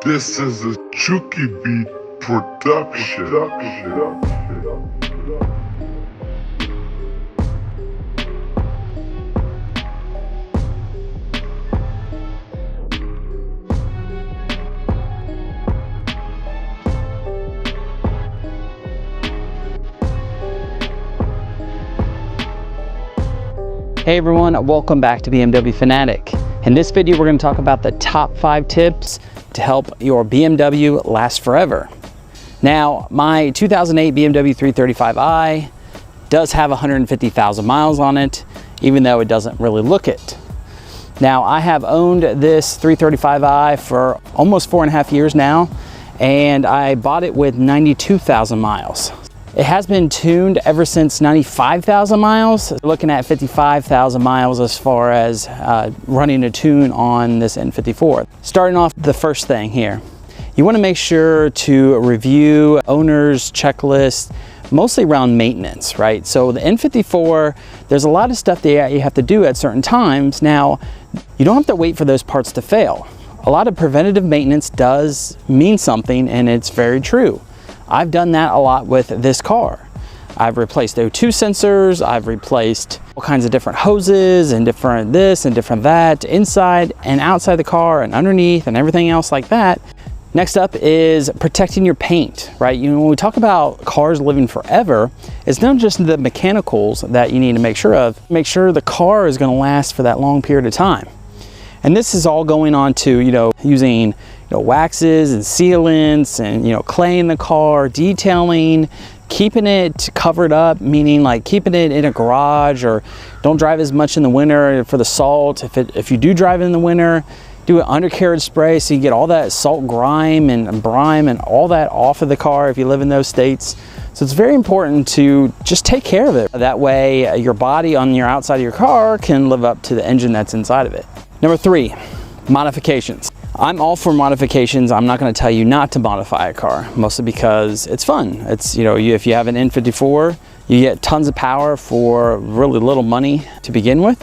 This is a Chuki beat production. Hey everyone, welcome back to BMW Fanatic. In this video, we're going to talk about the top 5 tips to help your BMW last forever. Now, my 2008 BMW 335i does have 150,000 miles on it, even though it doesn't really look it. Now, I have owned this 335i for almost 4.5 years now, and I bought it with 92,000 miles. It has been tuned ever since 95,000 miles, looking at 55,000 miles as far as running a tune on this N54. Starting off the first thing here, you want to make sure to review owner's checklist, mostly around maintenance, right? So the N54, there's a lot of stuff that you have to do at certain times. Now, you don't have to wait for those parts to fail. A lot of preventative maintenance does mean something, and it's very true. I've done that a lot with this car. I've replaced O2 sensors, I've replaced all kinds of different hoses and different this and different that, inside and outside the car and underneath and everything else like that. Next up is protecting your paint, right? You know, when we talk about cars living forever, it's not just the mechanicals that you need to make sure of. Make sure the car is gonna last for that long period of time. And this is all going on to, using waxes and sealants and clay in the car, detailing, keeping it covered up, meaning like keeping it in a garage, or don't drive as much in the winter for the salt. If you do drive in the winter, do an undercarriage spray so you get all that salt grime and brine and all that off of the car if you live in those states. So it's very important to just take care of it. That way your body on your outside of your car can live up to the engine that's inside of it. Number 3, modifications. I'm all for modifications. I'm not going to tell you not to modify a car, mostly because it's fun. It's, if you have an N54, you get tons of power for really little money to begin with.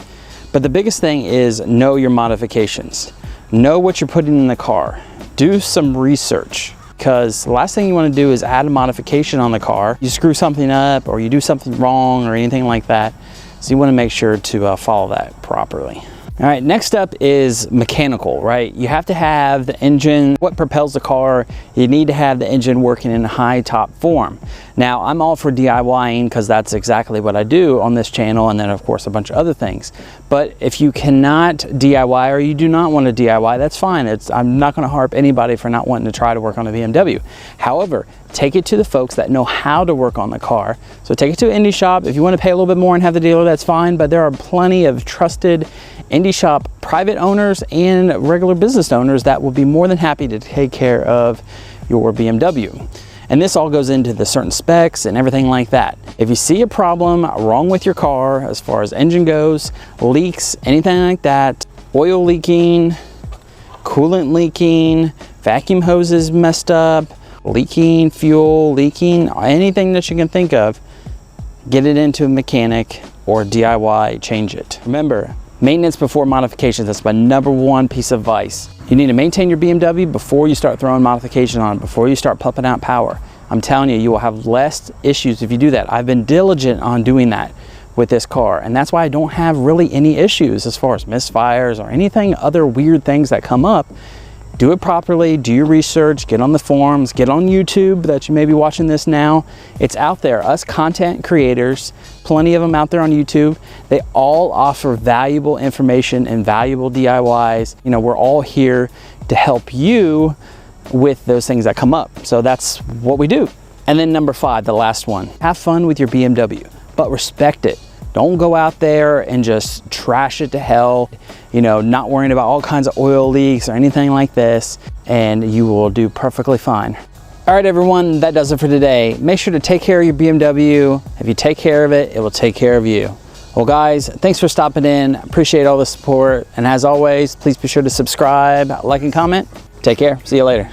But the biggest thing is know your modifications. Know what you're putting in the car. Do some research, because the last thing you want to do is add a modification on the car. You screw something up or you do something wrong or anything like that. So you want to make sure to follow that properly. All right, next up is mechanical, right? You have to have the engine, what propels the car, you need to have the engine working in high top form. Now, I'm all for DIYing because that's exactly what I do on this channel, and then of course a bunch of other things. But if you cannot DIY or you do not want to DIY, that's fine. I'm not going to harp anybody for not wanting to try to work on a BMW. However, take it to the folks that know how to work on the car. So take it to an indie shop. If you want to pay a little bit more and have the dealer, that's fine, but there are plenty of trusted indie shop private owners and regular business owners that will be more than happy to take care of your BMW. And this all goes into the certain specs and everything like that. If you see a problem wrong with your car as far as engine goes, leaks, anything like that, oil leaking, coolant leaking, vacuum hoses messed up, leaking fuel, leaking, anything that you can think of, get it into a mechanic or DIY, change it. Remember, maintenance before modifications. That's my number 1 piece of advice. You need to maintain your BMW before you start throwing modification on it, before you start pumping out power. I'm telling you, you will have less issues if you do that. I've been diligent on doing that with this car, and that's why I don't have really any issues as far as misfires or anything other weird things that come up. Do it properly, do your research, get on the forums, get on YouTube that you may be watching this now. It's out there. Us content creators, plenty of them out there on YouTube, they all offer valuable information and valuable DIYs. We're all here to help you with those things that come up. So that's what we do. And then number 5, the last one, have fun with your BMW, but respect it. Don't go out there and just trash it to hell, not worrying about all kinds of oil leaks or anything like this, and you will do perfectly fine. All right, everyone, that does it for today. Make sure to take care of your BMW. If you take care of it, it will take care of you. Well, guys, thanks for stopping in. Appreciate all the support. And as always, please be sure to subscribe, like, and comment. Take care. See you later.